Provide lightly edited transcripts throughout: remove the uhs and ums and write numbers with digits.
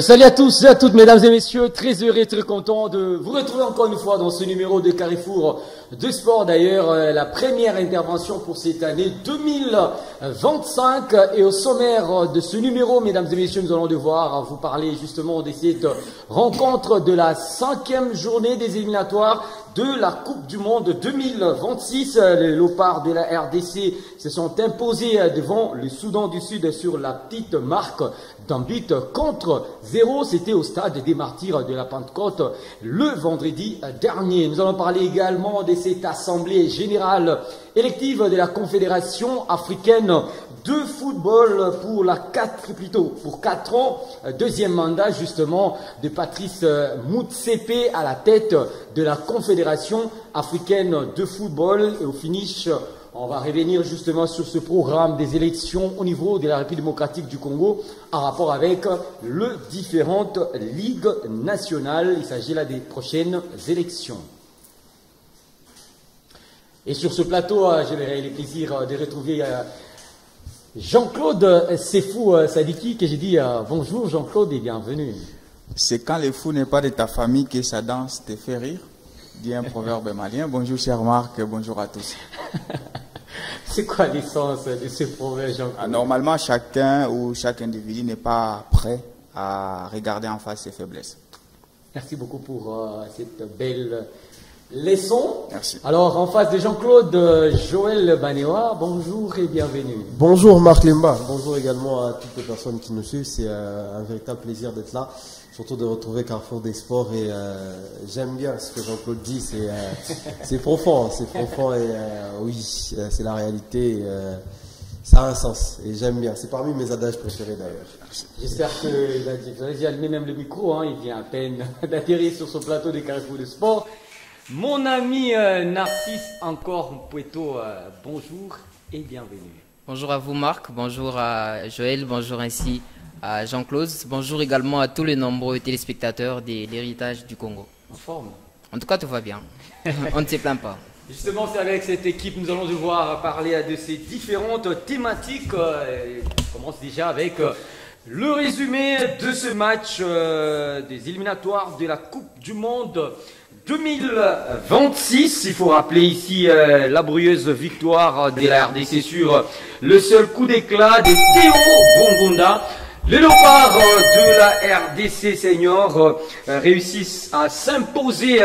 Salut à tous et à toutes, mesdames et messieurs, très heureux et très content de vous retrouver encore une fois dans ce numéro de Carrefour de Sport. D'ailleurs, la première intervention pour cette année 2025. Et au sommaire de ce numéro, mesdames et messieurs, nous allons devoir vous parler justement de cette rencontre de la 5e journée des éliminatoires de la Coupe du Monde 2026. Les léopards de la RDC se sont imposés devant le Soudan du Sud sur la petite marque d'un but contre 0. C'était au stade des Martyrs de la Pentecôte le vendredi dernier. Nous allons parler également de cette assemblée générale élective de la Confédération africaine de football pour pour 4 ans. Deuxième mandat justement de Patrice Motsepe à la tête de la Confédération africaine de football. Et au finish, on va revenir justement sur ce programme des élections au niveau de la République démocratique du Congo en rapport avec les différentes ligues nationales. Il s'agit là des prochaines élections. Et sur ce plateau, j'aurai le plaisir de retrouver Jean-Claude Sefou Sadiki, que j'ai dit bonjour Jean-Claude et bienvenue. C'est quand le fou n'est pas de ta famille que sa danse te fait rire, dit un proverbe malien. Bonjour cher Marc, bonjour à tous. C'est quoi l'essence de ce proverbe, Jean-Claude? Normalement, chacun ou chaque individu n'est pas prêt à regarder en face ses faiblesses. Merci beaucoup pour cette belle leçon. Merci. Alors, en face de Jean-Claude, Joël Banewa, bonjour et bienvenue. Bonjour Marc Lemba, bonjour également à toutes les personnes qui nous suivent. C'est un véritable plaisir d'être là, surtout de retrouver Carrefour des Sports. Et j'aime bien ce que Jean-Claude dit, c'est profond et oui, c'est la réalité. Ça a un sens et j'aime bien. C'est parmi mes adages préférés d'ailleurs. J'espère qu'il a même le micro, hein, il vient à peine d'atterrir sur ce plateau de Carrefour des Sports. Mon ami Narcisse encore Mpoueto, bonjour et bienvenue. Bonjour à vous Marc, bonjour à Joël, bonjour ainsi à Jean-Claude, bonjour également à tous les nombreux téléspectateurs de l'héritage du Congo. En forme? En tout cas, tout va bien, on ne se plaint pas. Justement, c'est avec cette équipe nous allons devoir parler de ces différentes thématiques. On commence déjà avec le résumé de ce match des éliminatoires de la Coupe du Monde 2026. Il faut rappeler ici la brieuse victoire de la RDC sur le seul coup d'éclat de Théo Bongonda. Les léopards de la RDC senior réussissent à s'imposer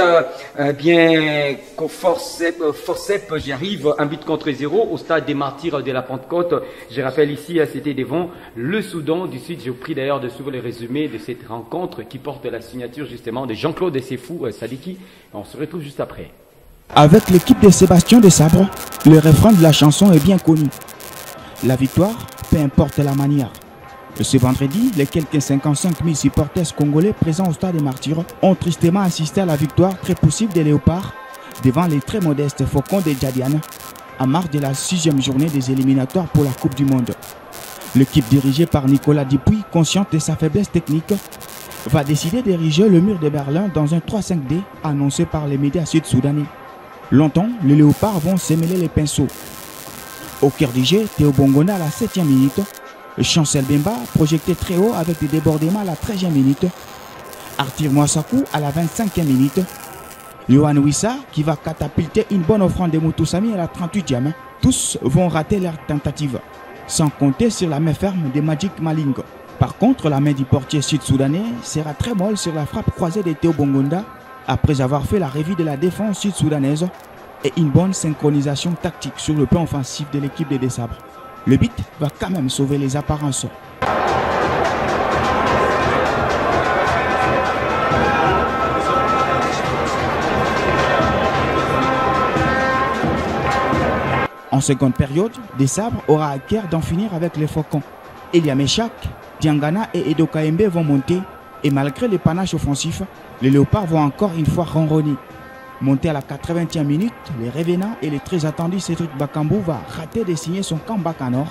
bien qu'au forceps, j'y arrive, un but contre 0 au stade des Martyrs de la Pentecôte. Je rappelle ici, c'était devant le Soudan du Sud. J'ai pris d'ailleurs de suivre les résumés de cette rencontre qui porte la signature justement de Jean-Claude Sefou Sadiki. On se retrouve juste après. Avec l'équipe de Sébastien de Sabre, le refrain de la chanson est bien connu. La victoire, peu importe la manière. Ce vendredi, les quelques 55 000 supporters congolais présents au stade des Martyrs ont tristement assisté à la victoire très possible des Léopards devant les très modestes Faucons de Djadiane en marge de la 6e journée des éliminatoires pour la Coupe du Monde. L'équipe dirigée par Nicolas Dupuis, consciente de sa faiblesse technique, va décider d'ériger le mur de Berlin dans un 3-5-D annoncé par les médias sud-soudanais. Longtemps, les Léopards vont s'émêler les pinceaux. Au cœur du jeu, Théo Bongonda à la 7e minute, Chancel Bemba projeté très haut avec des débordements à la 13e minute. Arthur Mouassakou à la 25e minute. Yohan Wissa qui va catapulter une bonne offrande de Moutoussami à la 38e. Tous vont rater leur tentative, sans compter sur la main ferme de Magic Maling. Par contre, la main du portier sud-soudanais sera très molle sur la frappe croisée de Théo Bongonda après avoir fait la revue de la défense sud-soudanaise et une bonne synchronisation tactique sur le plan offensif de l'équipe des Sabres. Le but va quand même sauver les apparences. En seconde période, Des Sabres aura à cœur d'en finir avec les Faucons. Elia Meshak, Diangana et Edo Kaembe vont monter et malgré les panaches offensifs, les Léopards vont encore une fois ronronner. Monté à la 80e minute, les revenants et les très attendus Cédric Bakambu va rater de signer son comeback en or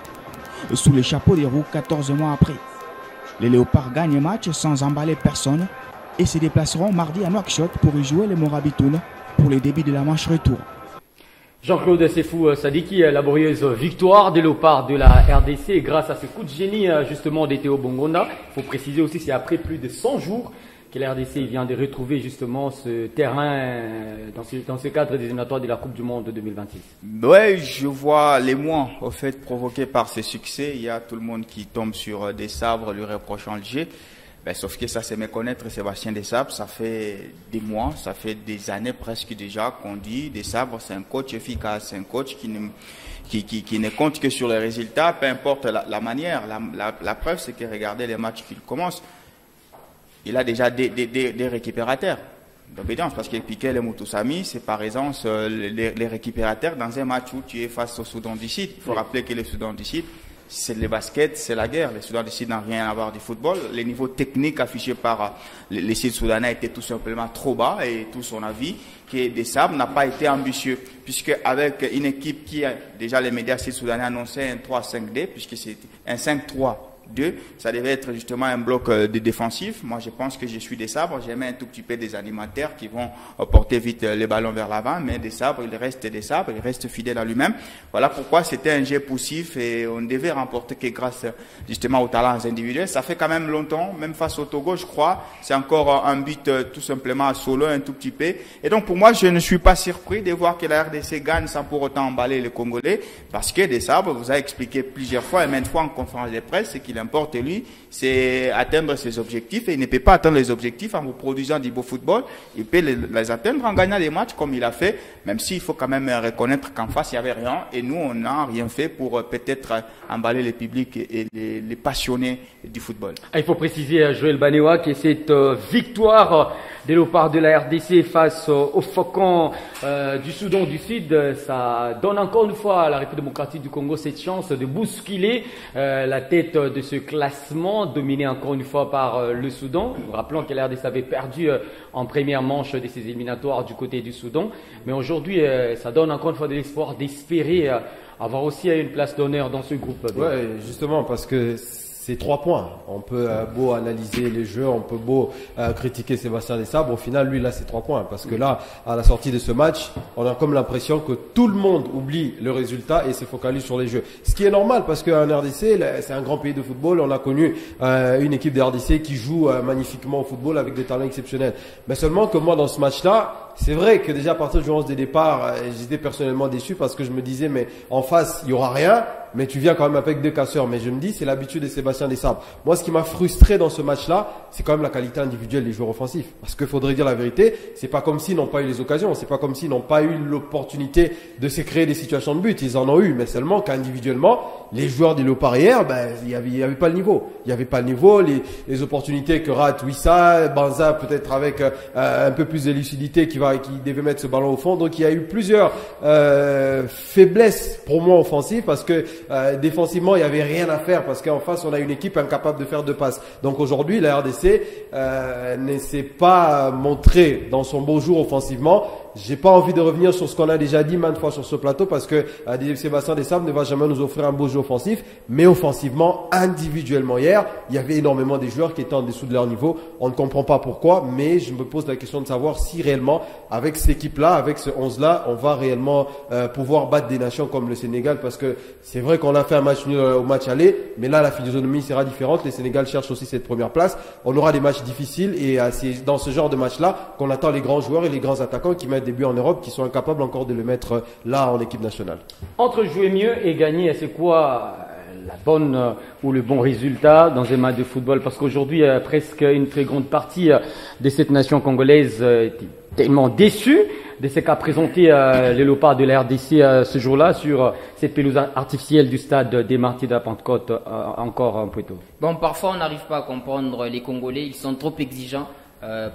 sous le chapeau des roues 14 mois après. Les Léopards gagnent le match sans emballer personne et se déplaceront mardi à Nouakchott pour y jouer les Morabitoun pour le début de la manche retour. Jean-Claude Sefou Sadiki, laborieuse victoire des Léopards de la RDC grâce à ce coup de génie justement de Théo Bongonda. Il faut préciser aussi c'est après plus de 100 jours que la RDC vient de retrouver justement ce terrain dans ce cadre des éliminatoires de la Coupe du Monde 2026. Ouais, je vois l'émoi au fait provoqué par ce succès. Il y a tout le monde qui tombe sur des sabres lui reprochant le jeu. Ben, sauf que ça c'est méconnaître Sébastien Desabre, ça fait des mois, ça fait des années presque déjà qu'on dit Desabre c'est un coach efficace, c'est un coach qui ne compte que sur les résultats, peu importe la manière. La preuve c'est que regardez les matchs qu'il commence, il a déjà des récupérateurs d'obédience, parce que Piqué et Moutoussamy, c'est par exemple les récupérateurs dans un match où tu es face au Soudan du Sud. Il faut rappeler que le Soudan du Sud, c'est le basket, c'est la guerre. Le Soudan du Sud n'a rien à voir du football. Les niveaux techniques affichés par les Sud-Soudanais étaient tout simplement trop bas et tout son avis que Desabre n'a pas été ambitieux. Puisque avec une équipe qui, déjà les médias Sud-Soudanais annonçaient un 3-5-2, puisque c'était un 5-3-2, ça devait être justement un bloc de défensif. Moi, je pense que je suis Desabre. J'aimais un tout petit peu des animateurs qui vont porter vite les ballons vers l'avant, mais Desabre, il reste Desabre, il reste fidèle à lui-même. Voilà pourquoi c'était un jeu poussif et on devait remporter que grâce justement aux talents individuels. Ça fait quand même longtemps, même face au Togo, je crois, c'est encore un but tout simplement solo, un tout petit peu. Et donc pour moi, je ne suis pas surpris de voir que la RDC gagne sans pour autant emballer les Congolais, parce que Desabre vous a expliqué plusieurs fois et maintes fois en conférence de presse ce qu'il importe lui, c'est atteindre ses objectifs, et il ne peut pas atteindre les objectifs en vous produisant du beau football. Il peut les atteindre en gagnant des matchs comme il a fait, même s'il faut quand même reconnaître qu'en face il n'y avait rien et nous on n'a rien fait pour peut-être emballer le public et les passionnés du football. Il faut préciser, Joël Banewa, que cette victoire des Léopards de la RDC face aux Faucons du Soudan du Sud, ça donne encore une fois à la République démocratique du Congo cette chance de bousculer la tête de ce classement, dominé encore une fois par le Soudan. Nous rappelons que la RDC avait perdu en première manche de ses éliminatoires du côté du Soudan. Mais aujourd'hui, ça donne encore une fois de l'espoir d'espérer avoir aussi une place d'honneur dans ce groupe. Ouais, justement, parce que c'est 3 points. On peut beau analyser les jeux, on peut beau critiquer Sébastien Desabre. Au final, lui, là, c'est 3 points. Parce que là, à la sortie de ce match, on a comme l'impression que tout le monde oublie le résultat et se focalise sur les jeux. Ce qui est normal parce qu'en RDC, c'est un grand pays de football. On a connu une équipe de RDC qui joue magnifiquement au football avec des talents exceptionnels. Mais seulement que moi, dans ce match-là, c'est vrai que déjà à partir du 11 des départs, j'étais personnellement déçu parce que je me disais, mais en face, il y aura rien. Mais tu viens quand même avec 2 casseurs. Mais je me dis, c'est l'habitude de Sébastien Desabre. Moi, ce qui m'a frustré dans ce match-là, c'est quand même la qualité individuelle des joueurs offensifs. Parce qu'il faudrait dire la vérité, c'est pas comme s'ils n'ont pas eu les occasions. C'est pas comme s'ils n'ont pas eu l'opportunité de se créer des situations de but. Ils en ont eu, mais seulement qu'individuellement, les joueurs des Léopards hier, il y avait pas le niveau. Il y avait pas le niveau. Les opportunités que rate Wissa, Banza, peut-être avec un peu plus de lucidité qui devait mettre ce ballon au fond. Donc il y a eu plusieurs faiblesses pour moi offensives parce que défensivement il y avait rien à faire parce qu'en face on a une équipe incapable de faire 2 passes. Donc aujourd'hui la RDC ne s'est pas montrée dans son beau jour offensivement. J'ai pas envie de revenir sur ce qu'on a déjà dit maintes fois sur ce plateau parce que Sébastien Desabre ne va jamais nous offrir un beau jeu offensif, mais offensivement, individuellement hier, il y avait énormément des joueurs qui étaient en dessous de leur niveau. On ne comprend pas pourquoi, mais je me pose la question de savoir si réellement, avec cette équipe-là, avec ce 11-là, on va réellement pouvoir battre des nations comme le Sénégal parce que c'est vrai qu'on a fait un match nul au match aller, mais là la physionomie sera différente. Le Sénégal cherche aussi cette première place. On aura des matchs difficiles et c'est dans ce genre de match-là qu'on attend les grands joueurs et les grands attaquants qui mettent des buts en Europe qui sont incapables encore de le mettre là en équipe nationale. Entre jouer mieux et gagner, c'est quoi la bonne ou le bon résultat dans un match de football? Parce qu'aujourd'hui, presque une très grande partie de cette nation congolaise est tellement déçue de ce qu'a présenté les Léopards de la RDC ce jour-là sur cette pelouse artificielle du stade des Martyrs de la Pentecôte encore un peu tôt. Bon, parfois on n'arrive pas à comprendre les Congolais, ils sont trop exigeants.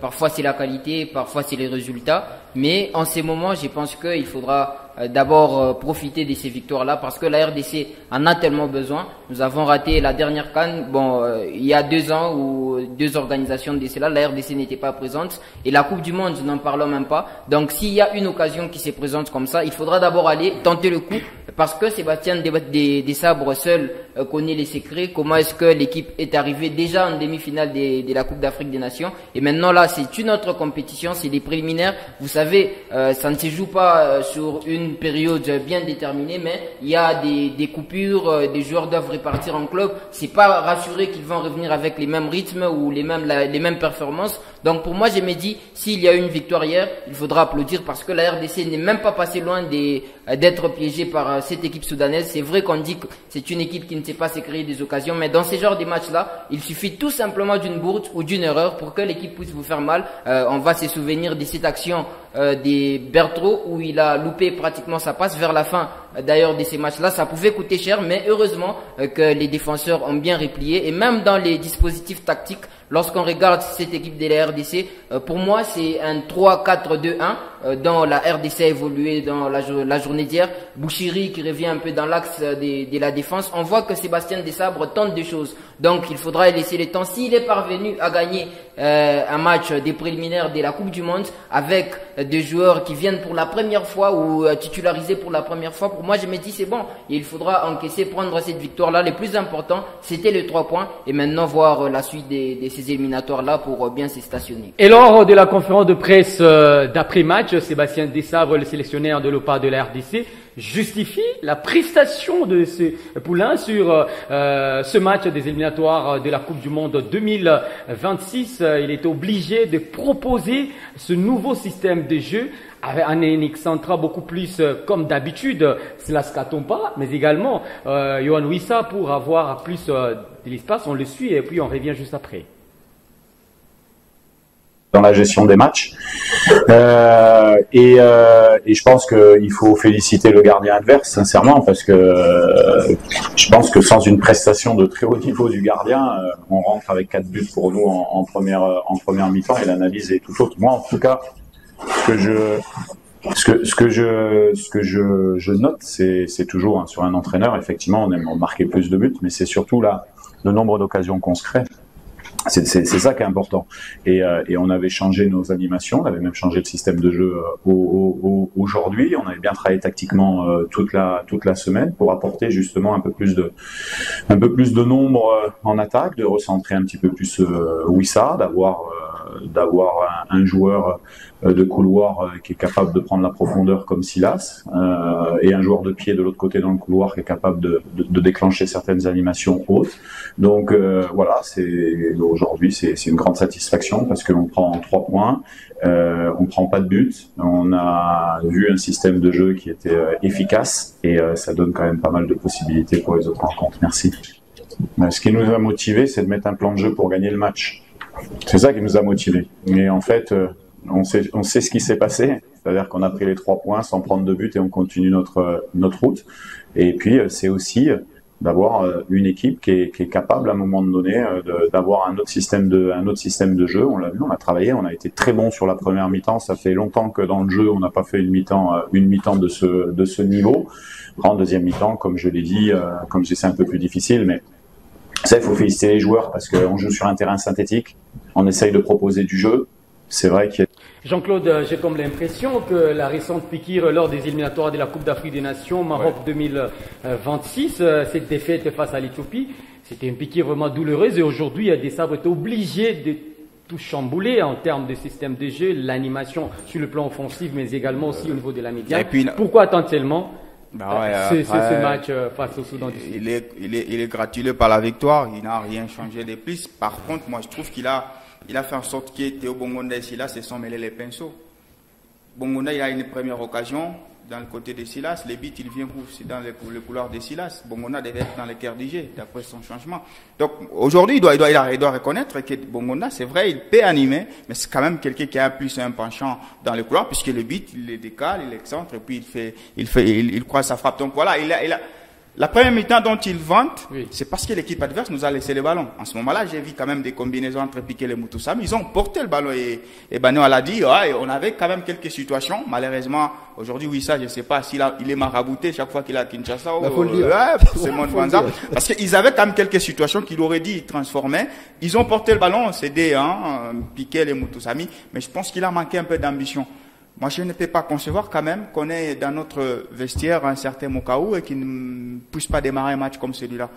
Parfois c'est la qualité, parfois c'est les résultats. Mais en ces moments, je pense qu'il faudra d'abord profiter de ces victoires-là parce que la RDC en a tellement besoin. Nous avons raté la dernière CAN, il y a 2 ans ou 2 organisations de cela, la RDC n'était pas présente. Et la Coupe du Monde, n'en parlons même pas. Donc s'il y a une occasion qui se présente comme ça, il faudra d'abord aller tenter le coup parce que Sébastien des Sabres seul connaît les secrets. Comment est-ce que l'équipe est arrivée déjà en demi-finale de la Coupe d'Afrique des Nations, et maintenant là c'est une autre compétition, c'est des préliminaires. Vous savez, ça ne se joue pas sur une période bien déterminée, mais il y a des coupures, des joueurs doivent repartir en club. C'est pas rassuré qu'ils vont revenir avec les mêmes rythmes ou les mêmes performances. Donc pour moi, je me dis, s'il y a eu une victoire hier, il faudra applaudir, parce que la RDC n'est même pas passée loin d'être piégée par cette équipe soudanaise. C'est vrai qu'on dit que c'est une équipe qui ne sait pas se créer des occasions, mais dans ces genres de matchs-là, il suffit tout simplement d'une bourde ou d'une erreur pour que l'équipe puisse vous faire mal. On va se souvenir de cette action des Bertreau où il a loupé pratiquement sa passe vers la fin. D'ailleurs, de ces matchs-là, ça pouvait coûter cher, mais heureusement que les défenseurs ont bien replié. Et même dans les dispositifs tactiques, lorsqu'on regarde cette équipe de la RDC, pour moi, c'est un 3-4-2-1 dont la RDC a évolué dans la journée d'hier. Bouchiri qui revient un peu dans l'axe de la défense. On voit que Sébastien Desabre tente des choses. Donc, il faudra laisser le temps. S'il est parvenu à gagner un match des préliminaires de la Coupe du Monde avec des joueurs qui viennent pour la première fois ou titularisés pour la première fois, pour moi, je me dis c'est bon. Et il faudra encaisser, prendre cette victoire-là. Le plus important, c'était les 3 points. Et maintenant, voir la suite de ces éliminatoires-là pour bien se stationner. Et lors de la conférence de presse d'après-match, Sébastien Desabre, le sélectionneur de l'OPA de la RDC, justifie la prestation de ce poulain sur ce match des éliminatoires de la Coupe du Monde 2026. Il est obligé de proposer ce nouveau système de jeu avec un Yannick Santra beaucoup plus comme d'habitude, Silas Katompa, mais également Yohan Wissa pour avoir plus de l'espace. On le suit et puis on revient juste après. Dans la gestion des matchs. Et je pense qu'il faut féliciter le gardien adverse, sincèrement, parce que je pense que sans une prestation de très haut niveau du gardien, on rentre avec 4 buts pour nous en première mi-temps et l'analyse est tout autre. Moi, en tout cas, ce que je note, c'est toujours sur un entraîneur, effectivement, on aime marquer plus de buts, mais c'est surtout là le nombre d'occasions qu'on se crée. C'est ça qui est important. Et on avait changé nos animations, on avait même changé le système de jeu aujourd'hui. On avait bien travaillé tactiquement toute la semaine pour apporter justement un peu plus de nombre en attaque, de recentrer un petit peu plus Wissa, d'avoir un joueur de couloir qui est capable de prendre la profondeur comme Silas, et un joueur de pied de l'autre côté dans le couloir qui est capable de déclencher certaines animations hautes. Donc voilà, aujourd'hui c'est une grande satisfaction parce que l'on prend 3 points, on prend pas de but, on a vu un système de jeu qui était efficace et ça donne quand même pas mal de possibilités pour les autres rencontres. Merci. Ce qui nous a motivés, c'est de mettre un plan de jeu pour gagner le match. C'est ça qui nous a motivés. Mais en fait, on sait ce qui s'est passé. C'est-à-dire qu'on a pris les 3 points sans prendre de but et on continue notre route. Et puis, c'est aussi d'avoir une équipe qui est capable à un moment donné d'avoir un autre système de jeu. On l'a vu, on a travaillé, on a été très bon sur la première mi-temps. Ça fait longtemps que dans le jeu, on n'a pas fait une mi-temps de ce niveau. En deuxième mi-temps, comme je l'ai dit, comme c'est un peu plus difficile, mais ça, il faut féliciter les joueurs parce qu'on joue sur un terrain synthétique, on essaye de proposer du jeu. C'est vrai qu'il y a... Jean-Claude, j'ai comme l'impression que la récente piqûre lors des éliminatoires de la Coupe d'Afrique des Nations, Maroc 2026, cette défaite face à l'Éthiopie, c'était une piqûre vraiment douloureuse et aujourd'hui, Desabre est obligé de tout chambouler en termes de système de jeu, l'animation sur le plan offensif, mais également aussi au niveau de la médiane. Pourquoi tant tellement ce match face au Soudan du Sud? Il est gratulé par la victoire, il n'a rien changé de plus. Par contre, moi je trouve qu'il a fait en sorte que Théo Bongonda et Silas se sont mêlés les pinceaux. Bongonda, il a une première occasion dans le côté de Silas. Les buts, il vient dans le couloir de Silas. Bongonda devait être dans le cœur du jeu, d'après son changement. Donc, aujourd'hui, il doit reconnaître que Bongonda, c'est vrai, il peut animer, mais c'est quand même quelqu'un qui a plus un penchant dans le couloir, puisque le but, il le décale, il l'excentre, et puis il croise sa frappe. Donc voilà, la première mi-temps dont il vante, c'est parce que l'équipe adverse nous a laissé le ballon. En ce moment-là, j'ai vu quand même des combinaisons entre Piqué et Mutusami. Ils ont porté le ballon et Bano l'a dit, on avait quand même quelques situations. Malheureusement, aujourd'hui, oui, ça, je ne sais pas s'il il est marabouté chaque fois qu'il a Kinshasa. C'est mon Vanza. Parce qu'ils avaient quand même quelques situations qu'il aurait dit transformer. Ils ont porté le ballon, c'est Piqué et Mutusami. Mais je pense qu'il a manqué un peu d'ambition. Moi, je ne peux pas concevoir quand même qu'on ait dans notre vestiaire un certain Mokaou et qu'il ne puisse pas démarrer un match comme celui-là.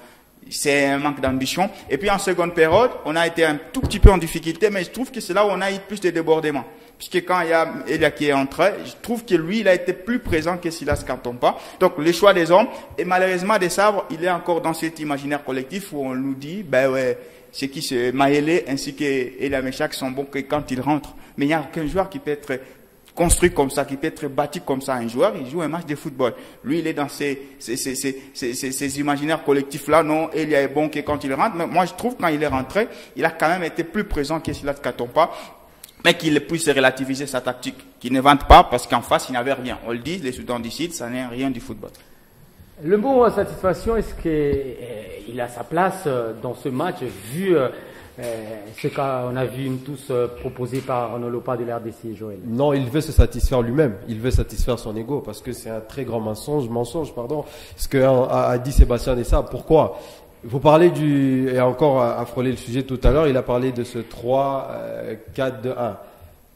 C'est un manque d'ambition. Et puis en seconde période, on a été un tout petit peu en difficulté, mais je trouve que c'est là où on a eu plus de débordements. Puisque quand il y a Elia qui est entré, je trouve que lui, il a été plus présent que Silas Kantompa. Donc les choix des hommes, et malheureusement des sabres, il est encore dans cet imaginaire collectif où on nous dit, ben ouais, c'est qui c'est Maëlé ainsi que Elia Meshak sont bons que quand ils rentrent. Mais il n'y a aucun joueur qui peut être construit comme ça, qui peut être bâti comme ça. Un joueur, il joue un match de football. Lui, il est dans ces imaginaires collectifs-là. Non, Elia est bon que quand il rentre. Mais moi, je trouve quand il est rentré, il a quand même été plus présent que Silas Kantompa. Mais qu'il puisse relativiser sa tactique, qu'il ne vante pas parce qu'en face, il n'y avait rien. On le dit, les Soudans d'ici, ça n'est rien du football. Le mot satisfaction, est-ce qu'il a sa place dans ce match, vu ce qu'on a vu tous proposé par Arnaud Lopa de l'RDC, Joël? Non, il veut se satisfaire lui-même. Il veut satisfaire son ego parce que c'est un très grand mensonge, ce qu'a dit Sébastien Desabre. Pourquoi? Vous parlez et encore à frôler le sujet tout à l'heure, il a parlé de ce 3-4-2-1.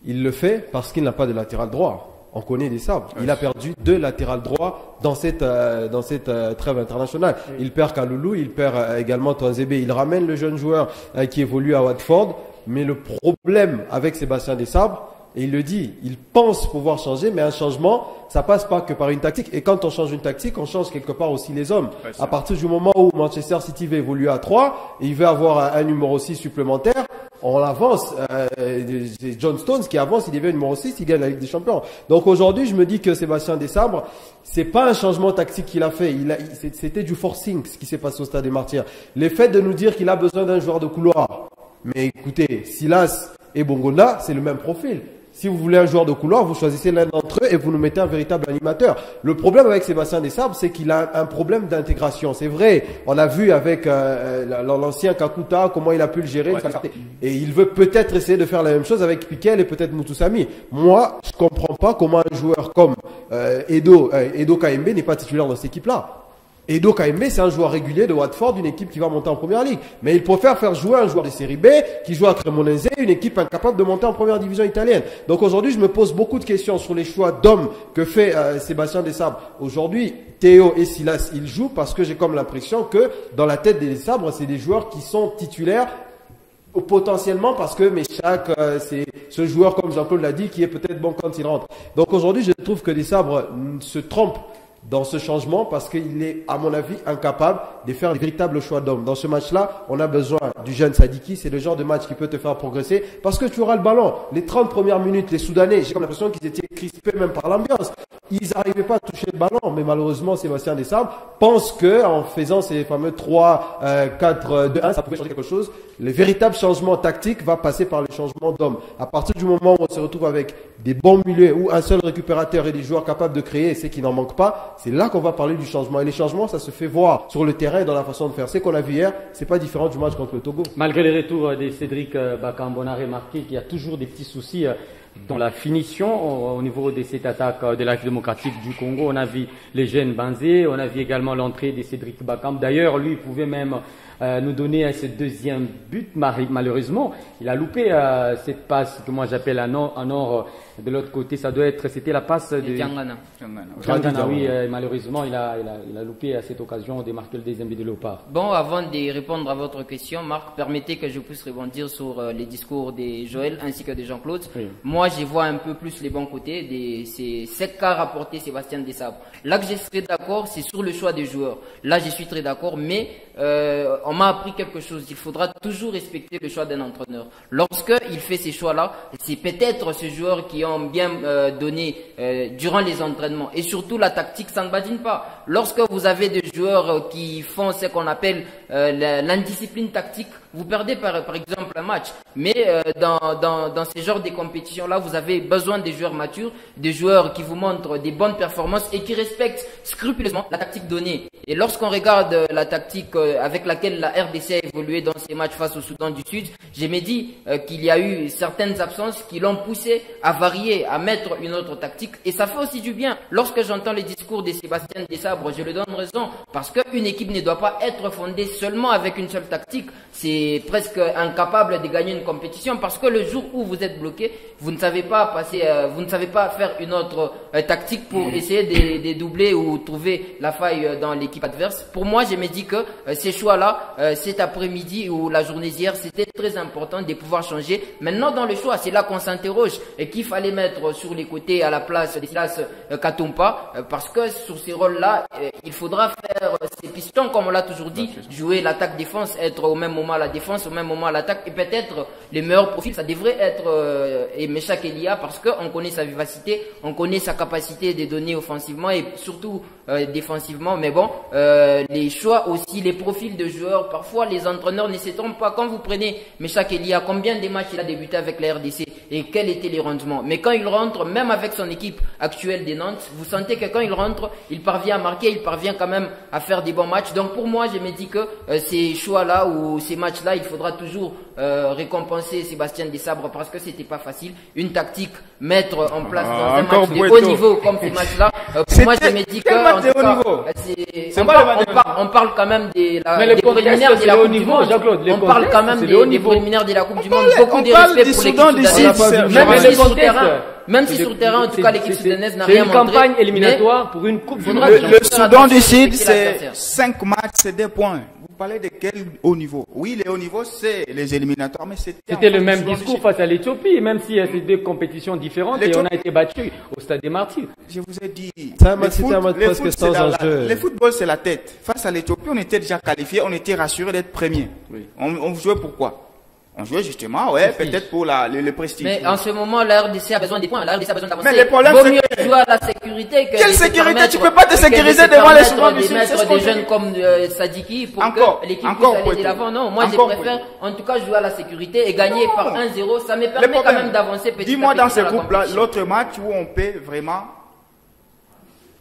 Il le fait parce qu'il n'a pas de latéral droit. On connaît Desabre. Il a perdu 2 latérales droits dans cette trêve internationale. Il perd Kaloulou, il perd également Toanzebe. Il ramène le jeune joueur qui évolue à Watford. Mais le problème avec Sébastien Desabre, et il le dit, il pense pouvoir changer, mais un changement, ça passe pas que par une tactique. Et quand on change une tactique, on change quelque part aussi les hommes. À partir du moment où Manchester City va évoluer à 3, et il veut avoir un numéro 6 supplémentaire, on avance. John Stones qui avance, il devient numéro 6, il gagne la Ligue des Champions. Donc aujourd'hui, je me dis que Sébastien Desabre, c'est pas un changement tactique qu'il a fait. C'était du forcing, ce qui s'est passé au Stade des Martyrs. Le fait de nous dire qu'il a besoin d'un joueur de couloir. Mais écoutez, Silas et Bongonda, c'est le même profil. Si vous voulez un joueur de couloir, vous choisissez l'un d'entre eux et vous nous mettez un véritable animateur. Le problème avec Sébastien Desabre, c'est qu'il a un problème d'intégration. C'est vrai, on a vu avec l'ancien Kakuta comment il a pu le gérer. Ouais, et il veut peut-être essayer de faire la même chose avec Piquel et peut-être Mutusami. Moi, je comprends pas comment un joueur comme Edo KMB n'est pas titulaire dans cette équipe-là. Edo KMB, c'est un joueur régulier de Watford, une équipe qui va monter en première ligue. Mais il préfère faire jouer un joueur de série B qui joue à Cremonese, une équipe incapable de monter en première division italienne. Donc aujourd'hui, je me pose beaucoup de questions sur les choix d'hommes que fait Sébastien Desabre. Aujourd'hui, Théo et Silas, ils jouent parce que j'ai comme l'impression que dans la tête des Desabre, c'est des joueurs qui sont titulaires potentiellement parce que Meshak, c'est ce joueur, comme Jean-Claude l'a dit, qui est peut-être bon quand il rentre. Donc aujourd'hui, je trouve que Desabre se trompe dans ce changement parce qu'il est, à mon avis, incapable de faire le véritable choix d'homme. Dans ce match-là, on a besoin du jeune Sadiki. C'est le genre de match qui peut te faire progresser parce que tu auras le ballon. Les 30 premières minutes, les Soudanais, j'ai l'impression qu'ils étaient crispés même par l'ambiance. Ils n'arrivaient pas à toucher le ballon. Mais malheureusement, Sébastien Desabre pense que en faisant ces fameux 3, 4, 2, 1, ça pouvait changer quelque chose. Le véritable changement tactique va passer par le changement d'homme. À partir du moment où on se retrouve avec des bons milieux, où un seul récupérateur et des joueurs capables de créer, c'est qu'il n'en manque pas, c'est là qu'on va parler du changement. Et les changements, ça se fait voir sur le terrain et dans la façon de faire. C'est qu'on a vu hier, c'est pas différent du match contre le Togo. Malgré les retours de Cédric Bakam, on a remarqué qu'il y a toujours des petits soucis dans la finition au niveau de cette attaque de la République démocratique du Congo. On a vu les jeunes Banzé, on a vu également l'entrée de Cédric Bakam. D'ailleurs, lui, il pouvait même nous donner ce deuxième but. Malheureusement, il a loupé cette passe que moi j'appelle un or. De l'autre côté, c'était la passe de Tiangana. Oui, malheureusement, il a loupé à cette occasion de marquer le deuxième but de Léopard. Bon, avant de répondre à votre question, Marc, permettez que je puisse rebondir sur les discours de Joël ainsi que de Jean-Claude. Oui. Moi, je vois un peu plus les bons côtés de ce qu'a rapporté Sébastien Desabre. Là que je serais d'accord, c'est sur le choix des joueurs. Là, je suis très d'accord, mais on m'a appris quelque chose. Il faudra toujours respecter le choix d'un entraîneur. Lorsqu'il fait ces choix-là, c'est peut-être ce joueur qui ont bien donné durant les entraînements. Et surtout, la tactique, ça ne badine pas. Lorsque vous avez des joueurs qui font ce qu'on appelle l'indiscipline tactique, vous perdez par exemple un match. Mais dans ces genres de compétitions-là, vous avez besoin des joueurs matures, des joueurs qui vous montrent des bonnes performances et qui respectent scrupuleusement la tactique donnée. Et lorsqu'on regarde la tactique avec laquelle la RDC a évolué dans ces matchs face au Soudan du Sud, je me dis qu'il y a eu certaines absences qui l'ont poussé à varier, à mettre une autre tactique. Et ça fait aussi du bien. Lorsque j'entends les discours de Sébastien Desabre, je lui donne raison. Parce qu'une équipe ne doit pas être fondée seulement avec une seule tactique. C'est est presque incapable de gagner une compétition parce que le jour où vous êtes bloqué, vous ne savez pas passer, vous ne savez pas faire une autre tactique pour essayer de doubler ou trouver la faille dans l'équipe adverse. Pour moi, je me dis que ces choix-là, cet après-midi ou la journée d'hier, c'était très important de pouvoir changer. Maintenant, dans le choix, c'est là qu'on s'interroge et qu'il fallait mettre sur les côtés à la place de Silas Katumpa parce que sur ces rôles-là, il faudra faire ces pistons, comme on l'a toujours dit, jouer l'attaque-défense, être au même moment à la défense, au même moment à l'attaque et peut-être les meilleurs profils, ça devrait être Meshak Elia parce qu'on connaît sa vivacité, on connaît sa capacité de donner offensivement et surtout défensivement. Mais bon, les choix aussi, les profils de joueurs, parfois les entraîneurs ne se trompent pas. Quand vous prenez Meshak Elia, combien de matchs il a débuté avec la RDC et quels étaient les rendements? Mais quand il rentre, même avec son équipe actuelle des Nantes, vous sentez que quand il rentre, il parvient à marquer, il parvient quand même à faire des bons matchs. Donc pour moi, je me dis que ces choix-là ou ces matchs-là, il faudra toujours récompenser Sébastien Desabre parce que c'était pas facile. Une tactique, mettre en place dans un match de haut niveau comme ces matchs-là. Pour moi, je me dis que en tout cas, on parle quand même des préliminaires de la Coupe du Monde. On parle quand même des préliminaires de la Coupe du Monde. Beaucoup de respect pour l'équipe soudanaise. Même si sur le terrain, en tout cas, l'équipe soudanaise n'a rien montré. C'est une campagne éliminatoire pour une Coupe du Monde. Le Soudan du Sud, c'est 5 matchs, c'est 2 points. Vous parlez de quel haut niveau? Oui, les hauts niveaux, c'est les éliminatoires, mais c'était le même discours face à l'Éthiopie, même si c'est deux compétitions différentes et on a été battu au Stade des Martyrs. Je vous ai dit, le football, c'est la tête. Face à l'Éthiopie, on était déjà qualifié, on était rassuré d'être premier. Oui. On jouait pourquoi? On jouait justement, peut-être pour le prestige. Mais en ce moment, la RDC a besoin des points, la RDC a besoin d'avancer. Mais le problème, vaut mieux jouer à la sécurité que quelle sécurité? Tu peux pas te sécuriser devant les Soudan du Sud. Mettre des jeunes comme Sadiki pour que l'équipe puisse aller de l'avant. Non, moi, je préfère en tout cas jouer à la sécurité et gagner par 1-0. Ça me permet quand même d'avancer petit à petit. Dis-moi dans ce groupe-là, l'autre match où on peut vraiment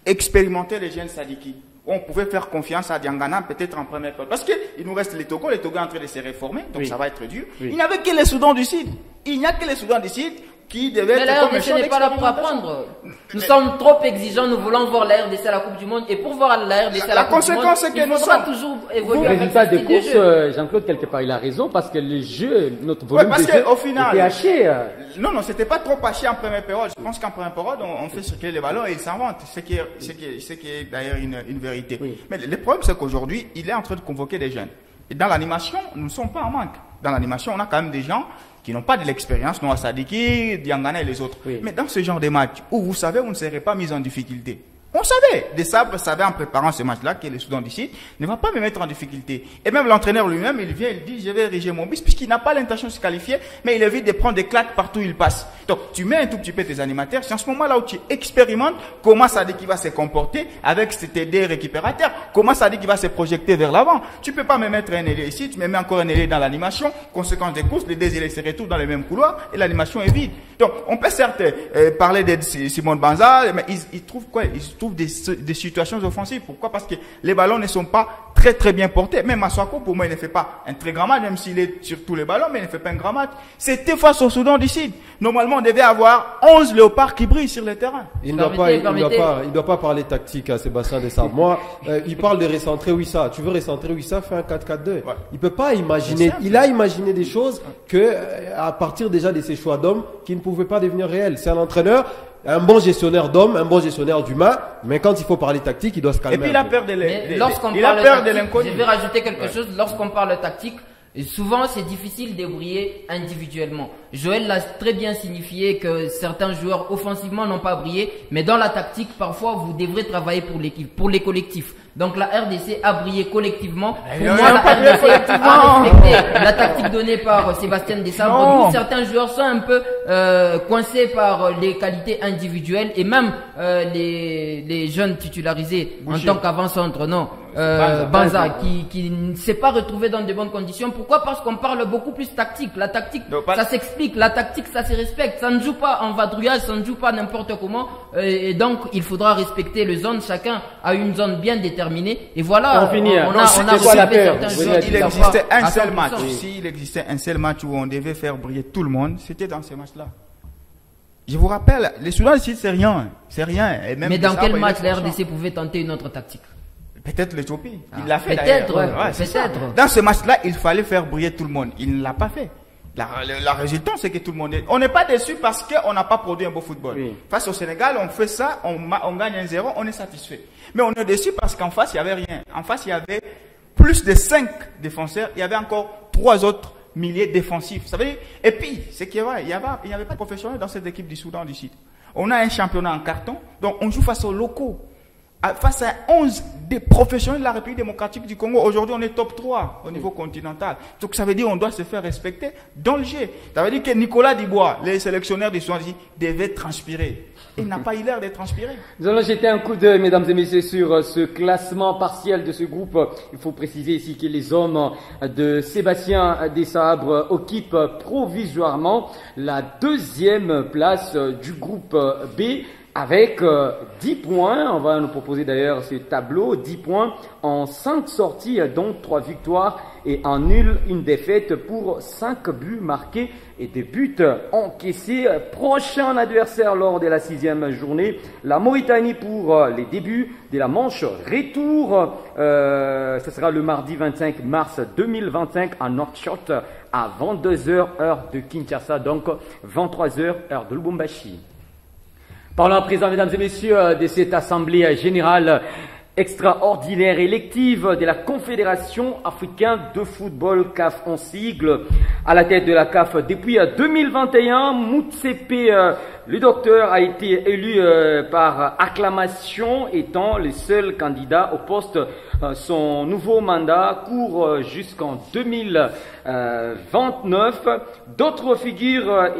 expérimenter les jeunes Sadiki. On pouvait faire confiance à Diangana peut-être en première période. Parce qu'il nous reste les Togo est en train de se réformer, donc ça va être dur. Oui. Il n'y avait que les Soudans du Sud. Il n'y a que les Soudans du Sud qui devaient être comme un champ n'est pas là pour apprendre. Nous sommes trop exigeants, nous voulons voir la RDC à la Coupe du Monde. Et pour voir la RDC à la Coupe du Monde, il faudra toujours évoluer. Le résultat des courses, Jean-Claude, quelque part, il a raison, parce que le jeu, notre volume de jeu était haché. Non, c'était pas trop haché en première période. Je pense qu'en première période, on fait circuler les ballons et ils s'inventent. Ce qui est d'ailleurs une vérité. Oui. Mais le problème, c'est qu'aujourd'hui, il est en train de convoquer des jeunes. Et dans l'animation, nous ne sommes pas en manque. Dans l'animation, on a quand même des gens qui n'ont pas de l'expérience, Noah Sadiki, Diangana et les autres. Oui. Mais dans ce genre de match où vous savez, vous ne serez pas mis en difficulté. On savait, Desabre savait en préparant ce match-là que le Soudan du Sud ne va pas me mettre en difficulté. Et même l'entraîneur lui-même, il vient, il dit, je vais ériger mon bis, puisqu'il n'a pas l'intention de se qualifier, mais il évite de prendre des claques partout où il passe. Donc, tu mets un tout petit peu tes animateurs, c'est en ce moment-là où tu expérimentes comment Sadiki va se comporter avec cet deux récupérateurs, comment Sadiki va se projeter vers l'avant. Tu peux pas me mettre un ailier ici, tu me mets encore un ailier dans l'animation, conséquence des courses, les deux ailiers se retrouvent dans le même couloir et l'animation est vide. Donc, on peut certes parler de Simon Banza, mais ils trouvent quoi? Ils trouvent des situations offensives. Pourquoi? Parce que les ballons ne sont pas très bien portés. Même Maswako, pour moi, il ne fait pas un très grand match, même s'il est sur tous les ballons, mais il ne fait pas un grand match. C'était face au Soudan du Sud. Normalement, on devait avoir 11 léopards qui brillent sur le terrain. Il ne doit pas parler tactique à Sébastien Desabre. Moi, il parle de recentrer Wissa. Tu veux recentrer Wissa, fais un 4-4-2. Ouais. Il peut pas imaginer. Il a imaginé des choses que, à partir déjà de ses choix d'hommes, qui ne pouvaient pas devenir réels. C'est un entraîneur, un bon gestionnaire d'hommes, un bon gestionnaire d'humains, mais quand il faut parler tactique, il doit se calmer. Et puis il a peur de l'inconnu. Je vais rajouter quelque chose. Lorsqu'on parle tactique, souvent c'est difficile de briller individuellement. Joël l'a très bien signifié que certains joueurs offensivement n'ont pas brillé, mais dans la tactique, parfois vous devrez travailler pour l'équipe, pour les collectifs. Donc la RDC a brillé collectivement. Pour moi, la RDC a respecté la tactique donnée par Sébastien Desabre. Certains joueurs sont un peu coincés par les qualités individuelles et même les jeunes titularisés en tant qu'avant-centre. Non, Banza qui ne s'est pas retrouvé dans de bonnes conditions. Pourquoi? Parce qu'on parle beaucoup plus tactique. La tactique, ça s'explique. La tactique, ça se respecte. Ça ne joue pas en vadrouillage, ça ne joue pas n'importe comment. Et donc, il faudra respecter les zones. Chacun a une zone bien déterminée. Et voilà, on a certains joueurs. S'il existait un seul match, s'il existait un seul match où on devait faire briller tout le monde, c'était dans ces matchs-là. Je vous rappelle, les Soudan ici, c'est rien. C'est rien. Et même mais dans quel match la RDC pouvait tenter une autre tactique? Peut-être l'Éthiopie. Il l'a fait Peut-être, d'ailleurs. Ouais, c'est ça. Dans ce match-là, il fallait faire briller tout le monde. Il ne l'a pas fait. La résultat, c'est que tout le monde est... On n'est pas déçu parce qu'on n'a pas produit un beau football. Oui. Face au Sénégal, on fait ça, on gagne 1-0, on est satisfait. Mais on est déçu parce qu'en face, il n'y avait rien. En face, il y avait plus de 5 défenseurs. Il y avait encore 3 autres milieux défensifs. Ça veut dire... Et puis, c'est qu'il n'y avait pas de professionnels dans cette équipe du Soudan du Sud. On a un championnat en carton, donc on joue face aux locaux. Face à 11 des professionnels de la République démocratique du Congo. Aujourd'hui, on est top 3 au niveau continental. Donc, ça veut dire qu'on doit se faire respecter dans le jeu. Ça veut dire que Nicolas Dubois, les sélectionneurs du Swansea, devaient transpirer. Il n'a pas eu l'air de transpirer. Nous allons jeter un coup d'œil, mesdames et messieurs, sur ce classement partiel de ce groupe. Il faut préciser ici que les hommes de Sébastien Desabre occupent provisoirement la 2e place du groupe B. Avec 10 points, on va nous proposer d'ailleurs ce tableau, 10 points en 5 sorties, dont 3 victoires et un nul, une défaite pour 5 buts marqués et des buts encaissés. Prochain adversaire lors de la 6e journée, la Mauritanie pour les débuts de la manche retour. Ce sera le mardi 25 mars 2025 à Nouakchott à 22h heure de Kinshasa, donc 23h heure de Lubumbashi. Parlons à présent, mesdames et messieurs, de cette assemblée générale extraordinaire élective de la Confédération africaine de football, CAF en sigle. À la tête de la CAF depuis 2021, Motsepe, le docteur, a été élu par acclamation, étant le seul candidat au poste. Son nouveau mandat court jusqu'en 2029. D'autres figures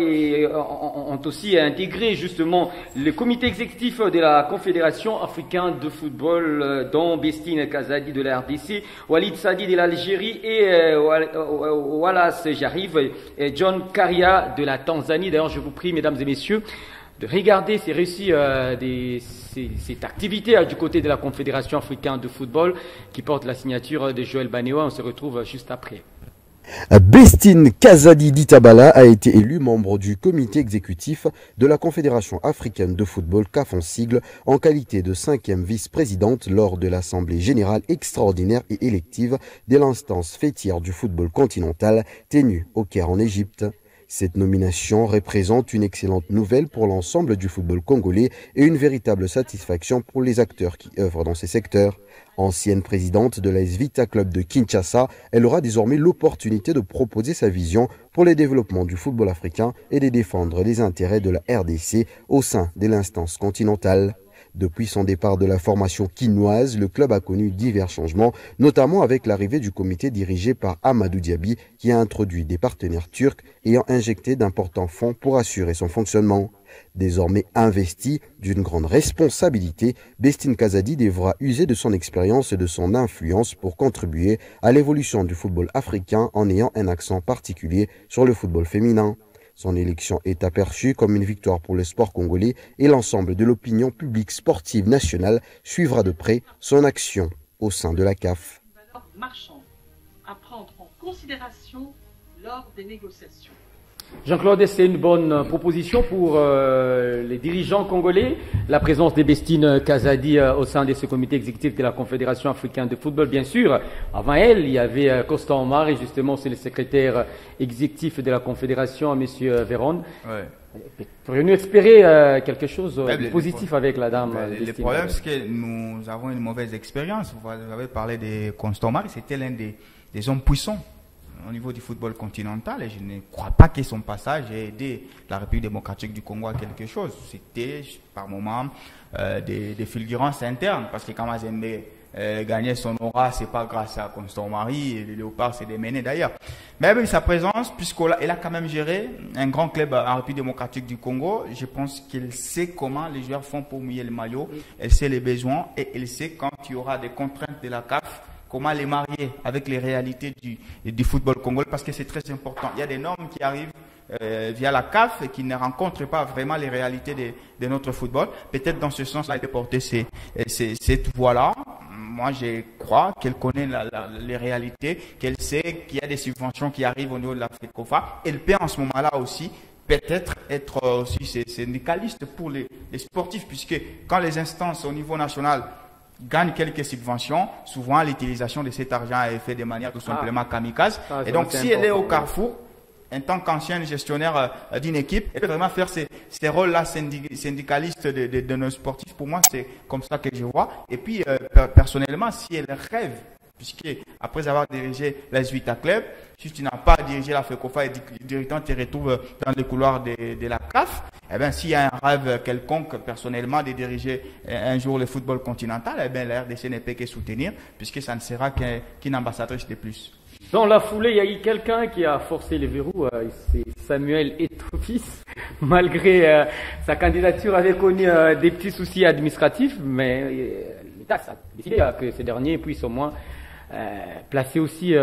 ont aussi intégré justement le comité exécutif de la Confédération africaine de football, dont Bestine Kazadi de la RDC, Walid Sadi de l'Algérie et Wallace Jarif et John Karia de la Tanzanie. D'ailleurs, je vous prie, mesdames et messieurs, de regarder ces récits, cette activité du côté de la Confédération africaine de football qui porte la signature de Joël Banewa. On se retrouve juste après. Bestine Kazadi Ditabala a été élu membre du comité exécutif de la Confédération africaine de football, CAF en sigle, en qualité de 5e vice-présidente lors de l'Assemblée générale extraordinaire et élective de l'instance fêtière du football continental tenue au Caire en Égypte. Cette nomination représente une excellente nouvelle pour l'ensemble du football congolais et une véritable satisfaction pour les acteurs qui œuvrent dans ces secteurs. Ancienne présidente de l'AS Vita Club de Kinshasa, elle aura désormais l'opportunité de proposer sa vision pour le développement du football africain et de défendre les intérêts de la RDC au sein de l'instance continentale. Depuis son départ de la formation quinoise, le club a connu divers changements, notamment avec l'arrivée du comité dirigé par Amadou Diaby qui a introduit des partenaires turcs ayant injecté d'importants fonds pour assurer son fonctionnement. Désormais investi d'une grande responsabilité, Bestine Kazadi devra user de son expérience et de son influence pour contribuer à l'évolution du football africain en ayant un accent particulier sur le football féminin. Son élection est aperçue comme une victoire pour le sport congolais et l'ensemble de l'opinion publique sportive nationale suivra de près son action au sein de la CAF. Valeurs marchandes à prendre en considération lors des négociations. Jean-Claude, c'est une bonne proposition pour les dirigeants congolais, la présence de Bestine Kazadi au sein de ce comité exécutif de la Confédération africaine de football. Bien sûr, avant elle, il y avait Constant Omar et justement c'est le secrétaire exécutif de la Confédération, M. Véron. Ouais. Pourrions-nous espérer quelque chose de positif avec la dame? Le problème, c'est que nous avons une mauvaise expérience. Vous avez parlé de Constant Omar, c'était l'un des hommes puissants au niveau du football continental et je ne crois pas que son passage ait aidé la République démocratique du Congo à quelque chose. C'était par moments des fulgurances internes parce que quand Mazembe gagnait son aura, c'est pas grâce à Constant Marie et le Léopard s'est démené d'ailleurs. Mais avec sa présence, puisqu'elle a quand même géré un grand club en République démocratique du Congo, je pense qu'elle sait comment les joueurs font pour mouiller le maillot, elle sait les besoins et elle sait quand il y aura des contraintes de la CAF, comment les marier avec les réalités du football congolais parce que c'est très important. Il y a des normes qui arrivent via la CAF et qui ne rencontrent pas vraiment les réalités de notre football. Peut-être dans ce sens, elle a porté cette voie-là. Moi, je crois qu'elle connaît les réalités, qu'elle sait qu'il y a des subventions qui arrivent au niveau de l'Africofa. Elle peut en ce moment-là aussi peut-être être aussi syndicaliste pour les sportifs puisque quand les instances au niveau national gagne quelques subventions, souvent l'utilisation de cet argent est faite de manière tout simplement kamikaze. Et donc, si elle est au carrefour, en tant qu'ancien gestionnaire d'une équipe, elle peut vraiment faire ces rôles-là syndicalistes de nos sportifs. Pour moi, c'est comme ça que je vois. Et puis, personnellement, si elle rêve, puisque après avoir dirigé les Vita Club, si tu n'as pas dirigé la FECOFA et directement te retrouves dans les couloirs de la CAF, eh bien, s'il y a un rêve quelconque, personnellement, de diriger un jour le football continental, eh bien, la RDC ne peut que soutenir, puisque ça ne sera qu'une ambassadrice de plus. Dans la foulée, il y a eu quelqu'un qui a forcé les verrous, c'est Samuel Eto'o-Fils. Malgré sa candidature avait connu des petits soucis administratifs, mais l'État a décidé que ce dernier puisse au moins placer aussi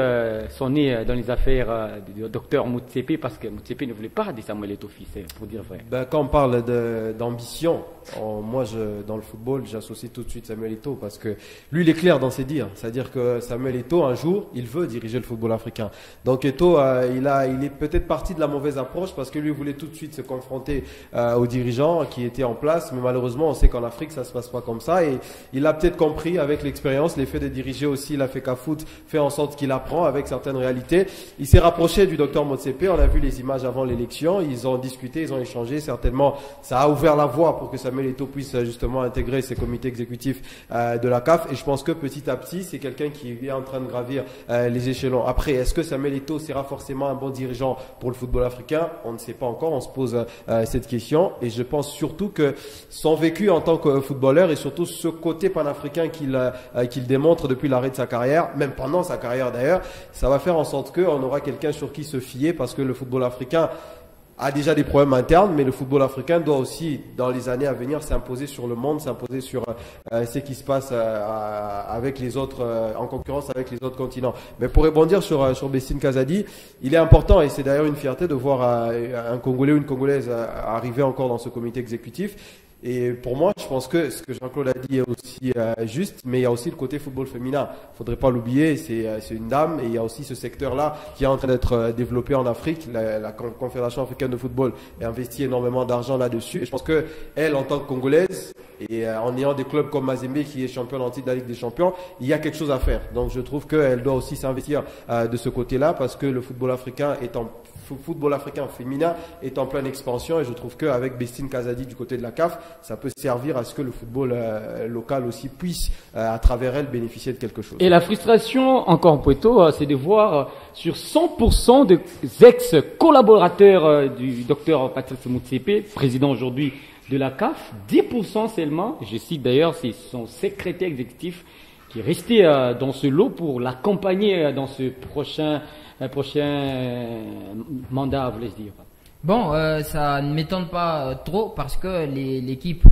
son nez dans les affaires du docteur Motsepe, parce que Motsepe ne voulait pas de Samuel Eto'o-Fils, pour dire vrai. Ben, quand on parle d'ambition, moi dans le football, j'associe tout de suite Samuel Eto'o, parce que lui il est clair dans ses dires, c'est-à-dire que Samuel Eto'o un jour il veut diriger le football africain. Donc Eto'o il est peut-être parti de la mauvaise approche, parce que lui voulait tout de suite se confronter aux dirigeants qui étaient en place, mais malheureusement on sait qu'en Afrique ça se passe pas comme ça, et il a peut-être compris avec l'expérience, l'effet de diriger aussi la FECA Foot fait en sorte qu'il apprend avec certaines réalités. Il s'est rapproché du docteur Motsepe, on a vu les images avant l'élection, ils ont discuté, ils ont échangé, certainement ça a ouvert la voie pour que Samuel Eto'o puisse justement intégrer ces comités exécutifs de la CAF, et je pense que petit à petit c'est quelqu'un qui est en train de gravir les échelons. Après, est-ce que Samuel Eto'o sera forcément un bon dirigeant pour le football africain? On ne sait pas encore, on se pose cette question, et je pense surtout que son vécu en tant que footballeur, et surtout ce côté panafricain qu'il démontre depuis l'arrêt de sa carrière, même pendant sa carrière d'ailleurs, ça va faire en sorte qu'on aura quelqu'un sur qui se fier, parce que le football africain a déjà des problèmes internes, mais le football africain doit aussi, dans les années à venir, s'imposer sur le monde, s'imposer sur ce qui se passe avec les autres, en concurrence avec les autres continents. Mais pour rebondir sur Bestine Kazadi, il est important, et c'est d'ailleurs une fierté de voir un Congolais ou une Congolaise arriver encore dans ce comité exécutif. Et pour moi, je pense que ce que Jean-Claude a dit est aussi juste, mais il y a aussi le côté football féminin. Il faudrait pas l'oublier, c'est une dame, et il y a aussi ce secteur-là qui est en train d'être développé en Afrique. La Confédération africaine de football a investi énormément d'argent là-dessus. Et je pense que elle, en tant que Congolaise, et en ayant des clubs comme Mazembe qui est champion en titre de la Ligue des Champions, il y a quelque chose à faire. Donc je trouve qu'elle doit aussi s'investir de ce côté-là, parce que le football africain féminin est en pleine expansion, et je trouve qu'avec Bestine Kazadi du côté de la CAF, ça peut servir à ce que le football local aussi puisse, à travers elle, bénéficier de quelque chose. Et la frustration, encore pour Eto'o, c'est de voir sur 100% des ex-collaborateurs du docteur Patrice Motsepe, président aujourd'hui de la CAF, 10% seulement, je cite d'ailleurs, c'est son secrétaire exécutif qui est resté dans ce lot pour l'accompagner dans ce prochain mandat, voulais-je dire. Bon, ça ne m'étonne pas trop, parce que l'équipe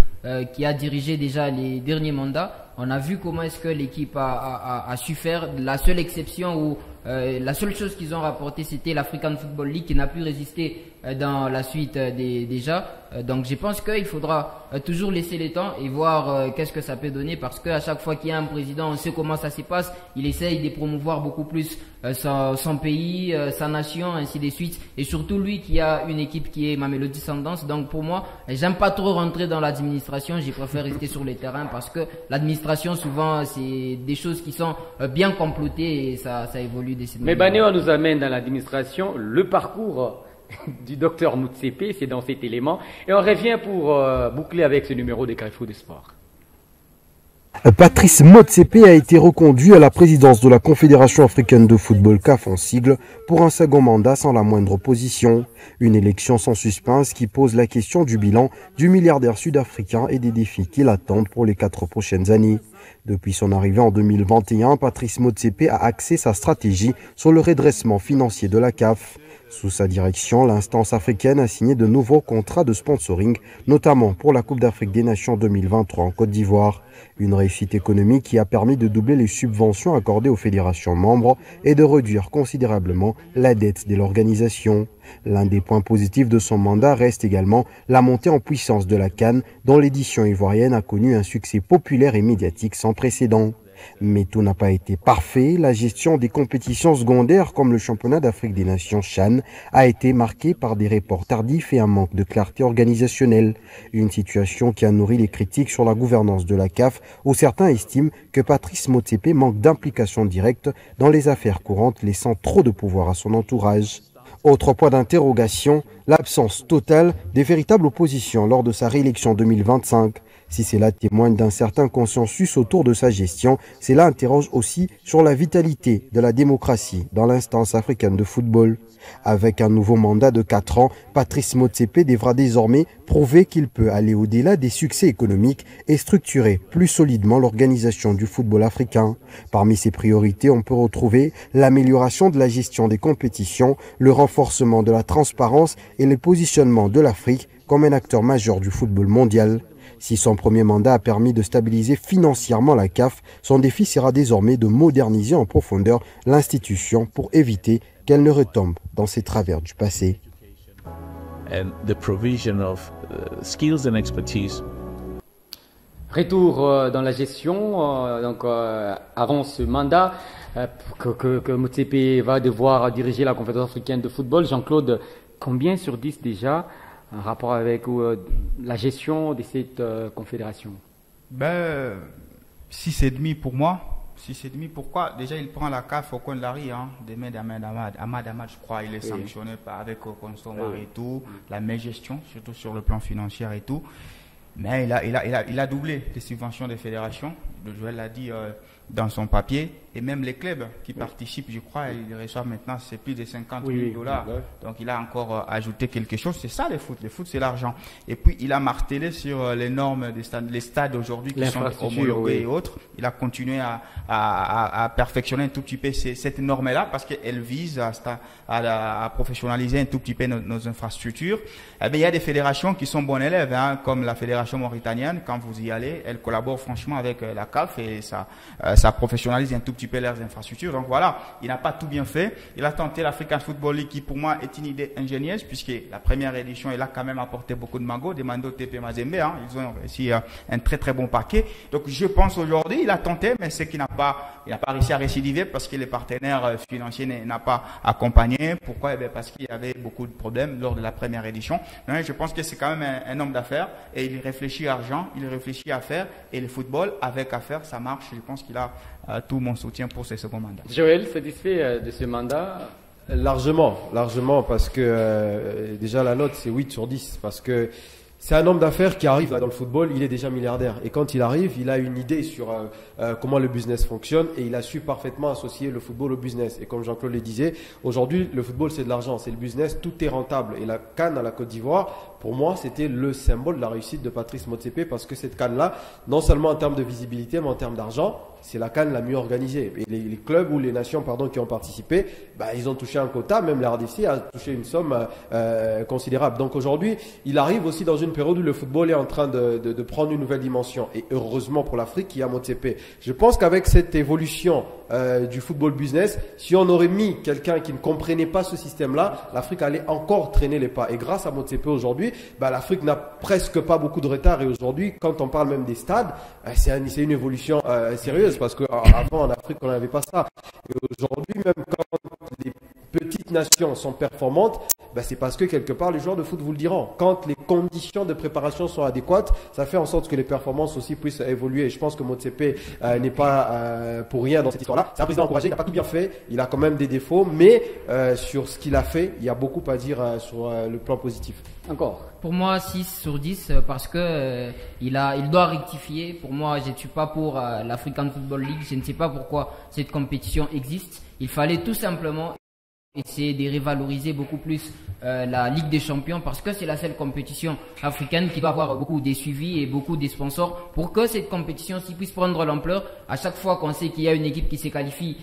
qui a dirigé déjà les derniers mandats, on a vu comment est-ce que l'équipe a su faire. La seule exception où la seule chose qu'ils ont rapporté, c'était l'African Football League, qui n'a pu résister dans la suite déjà. Donc je pense qu'il faudra toujours laisser le temps et voir qu'est-ce que ça peut donner, parce qu'à chaque fois qu'il y a un président, on sait comment ça se passe. Il essaye de promouvoir beaucoup plus son pays, sa nation, ainsi de suite. Et surtout lui qui a une équipe qui est Mamelodi Sundowns. Donc pour moi, j'aime pas trop rentrer dans l'administration, je préfère rester sur le terrain, parce que l'administration souvent c'est des choses qui sont bien complotées, et ça évolue de cette manière. Mais Banéo nous amène dans l'administration, le parcours du docteur Motsepe, c'est dans cet élément. Et on revient pour boucler avec ce numéro de Carrefour des Sports. Patrice Motsepe a été reconduit à la présidence de la Confédération africaine de football CAF en sigle pour un second mandat sans la moindre opposition. Une élection sans suspense qui pose la question du bilan du milliardaire sud-africain et des défis qui l'attendent pour les 4 prochaines années. Depuis son arrivée en 2021, Patrice Motsepe a axé sa stratégie sur le redressement financier de la CAF. Sous sa direction, l'instance africaine a signé de nouveaux contrats de sponsoring, notamment pour la Coupe d'Afrique des Nations 2023 en Côte d'Ivoire. Une réussite économique qui a permis de doubler les subventions accordées aux fédérations membres et de réduire considérablement la dette de l'organisation. L'un des points positifs de son mandat reste également la montée en puissance de la CAN, dont l'édition ivoirienne a connu un succès populaire et médiatique sans précédent. Mais tout n'a pas été parfait. La gestion des compétitions secondaires comme le championnat d'Afrique des Nations CHAN a été marquée par des reports tardifs et un manque de clarté organisationnelle. Une situation qui a nourri les critiques sur la gouvernance de la CAF, où certains estiment que Patrice Motsepe manque d'implication directe dans les affaires courantes, laissant trop de pouvoir à son entourage. Autre point d'interrogation, l'absence totale des véritables oppositions lors de sa réélection 2025. Si cela témoigne d'un certain consensus autour de sa gestion, cela interroge aussi sur la vitalité de la démocratie dans l'instance africaine de football. Avec un nouveau mandat de 4 ans, Patrice Motsepe devra désormais prouver qu'il peut aller au-delà des succès économiques et structurer plus solidement l'organisation du football africain. Parmi ses priorités, on peut retrouver l'amélioration de la gestion des compétitions, le renforcement de la transparence et le positionnement de l'Afrique comme un acteur majeur du football mondial. Si son premier mandat a permis de stabiliser financièrement la CAF, son défi sera désormais de moderniser en profondeur l'institution pour éviter qu'elle ne retombe dans ses travers du passé. And the provision of skills and expertise. Retour dans la gestion, avant ce mandat, que Motsepe va devoir diriger la Confédération africaine de football. Jean-Claude, combien sur 10 déjà en rapport avec la gestion de cette confédération? 6,5 pour moi. 6,5, pourquoi? Déjà, il prend la CAF au coin de la rue, demain Ahmad, je crois, il est sanctionné avec Consomar et tout, la mégestion, surtout sur le plan financier et tout. Mais il a doublé les subventions des fédérations, Joël l'a dit dans son papier, et même les clubs qui participent, je crois, ils reçoivent maintenant, c'est plus de 50 000 $. Donc il a encore ajouté quelque chose. C'est ça le foot c'est l'argent. Et puis il a martelé sur les normes des stades, les stades aujourd'hui qui sont homologués et autres. Il a continué à perfectionner un tout petit peu cette norme-là parce qu'elle vise à professionnaliser un tout petit peu nos infrastructures. Eh bien, il y a des fédérations qui sont bonnes élèves, comme la fédération mauritanienne. Quand vous y allez, elle collabore franchement avec la CAF et ça professionnalise un tout petit peu leurs infrastructures. Donc voilà, il n'a pas tout bien fait. Il a tenté l'African Football League qui pour moi est une idée ingénieuse puisque la première édition, il a quand même apporté beaucoup de mango, des Mando TP Mazembe. Ils ont réussi un très très bon paquet. Donc je pense aujourd'hui, il a tenté, mais c'est qu'il n'a pas réussi à récidiver parce que les partenaires financiers n'a pas accompagné. Pourquoi? Parce qu'il y avait beaucoup de problèmes lors de la première édition. Donc, je pense que c'est quand même un homme d'affaires et il réfléchit à argent, il réfléchit à faire et le football avec affaires, ça marche. Je pense qu'il a tout mon soutien pour ce second mandat. Joël, satisfait de ce mandat? Largement, parce que déjà la note c'est 8 sur 10 parce que c'est un homme d'affaires qui arrive dans le football, il est déjà milliardaire. Et quand il arrive, il a une idée sur comment le business fonctionne et il a su parfaitement associer le football au business. Et comme Jean-Claude le disait, aujourd'hui, le football, c'est de l'argent, c'est le business, tout est rentable. Et la CAN à la Côte d'Ivoire, pour moi, c'était le symbole de la réussite de Patrice Motsepe parce que cette CAN-là, non seulement en termes de visibilité, mais en termes d'argent, c'est la CAN la mieux organisée. Et les clubs ou les nations qui ont participé, ils ont touché un quota, même la RDC a touché une somme considérable. Donc aujourd'hui, il arrive aussi dans une période où le football est en train de prendre une nouvelle dimension. Et heureusement pour l'Afrique, il y a Motsepe. Je pense qu'avec cette évolution du football business, si on aurait mis quelqu'un qui ne comprenait pas ce système-là, l'Afrique allait encore traîner les pas. Et grâce à Motsepe aujourd'hui, l'Afrique n'a presque pas beaucoup de retard. Et aujourd'hui, quand on parle même des stades, c'est une évolution sérieuse parce qu'avant en Afrique, on n'avait pas ça. Et aujourd'hui, même quand les petites nations sont performantes, c'est parce que quelque part, les joueurs de foot vous le diront. Quand les conditions de préparation sont adéquates, ça fait en sorte que les performances aussi puissent évoluer. Et je pense que Motsepe n'est pas pour rien dans cette histoire-là. C'est un président encouragé, il n'a pas tout bien fait, il a quand même des défauts, mais sur ce qu'il a fait, il y a beaucoup à dire sur le plan positif. Encore. Pour moi, 6 sur 10 parce que il doit rectifier. Pour moi, je ne suis pas pour l'African Football League. Je ne sais pas pourquoi cette compétition existe. Il fallait tout simplement essayer de revaloriser beaucoup plus la Ligue des Champions parce que c'est la seule compétition africaine qui doit avoir beaucoup de suivis et beaucoup de sponsors pour que cette compétition-ci puisse prendre l'ampleur. À chaque fois qu'on sait qu'il y a une équipe qui se qualifie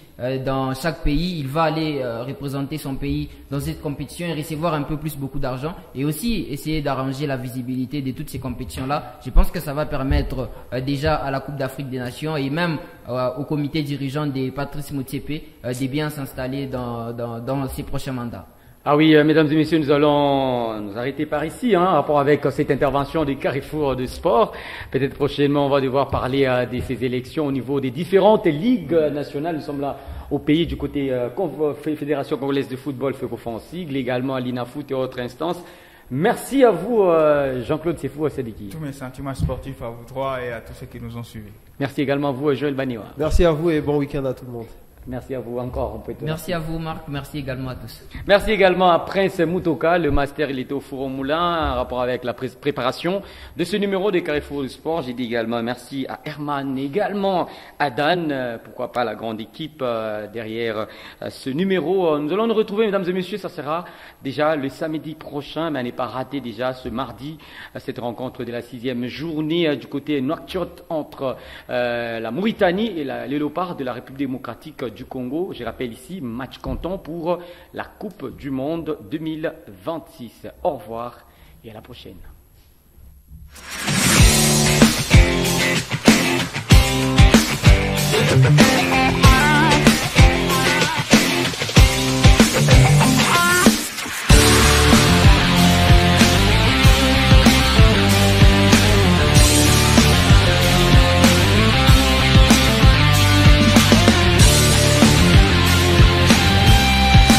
dans chaque pays, il va aller représenter son pays dans cette compétition et recevoir un peu plus beaucoup d'argent et aussi essayer d'arranger la visibilité de toutes ces compétitions-là. Je pense que ça va permettre déjà à la Coupe d'Afrique des Nations et même au comité dirigeant de Patrice Motsepe de bien s'installer dans ses prochains mandats. Ah oui, mesdames et messieurs, nous allons nous arrêter par ici, en rapport avec cette intervention des Carrefour de sport. Peut-être prochainement, on va devoir parler de ces élections au niveau des différentes ligues nationales. Nous sommes là au pays du côté Fédération congolaise de football, FECOFON en sigle, également à l'INAFOOT et autres instances. Merci à vous, Jean-Claude Sefou Sadiki. Tous mes sentiments sportifs à vous trois et à tous ceux qui nous ont suivis. Merci également à vous, Joël Baniwa. Merci à vous et bon week-end à tout le monde. Merci à vous encore. Merci à vous, Marc. Merci également à tous. Merci également à Prince Moutoka. Le master, il était au Four au Moulin en rapport avec la préparation de ce numéro des Carrefour du Sport. J'ai dit également merci à Herman, également à Dan. Pourquoi pas la grande équipe derrière ce numéro. Nous allons nous retrouver, mesdames et messieurs. Ça sera déjà le samedi prochain, mais à ne pas rater déjà ce mardi cette rencontre de la 6e journée du côté Nouakchott entre la Mauritanie et les Léopards de la République démocratique du Congo. Je rappelle ici, match comptant pour la Coupe du Monde 2026. Au revoir et à la prochaine. We'll be right back.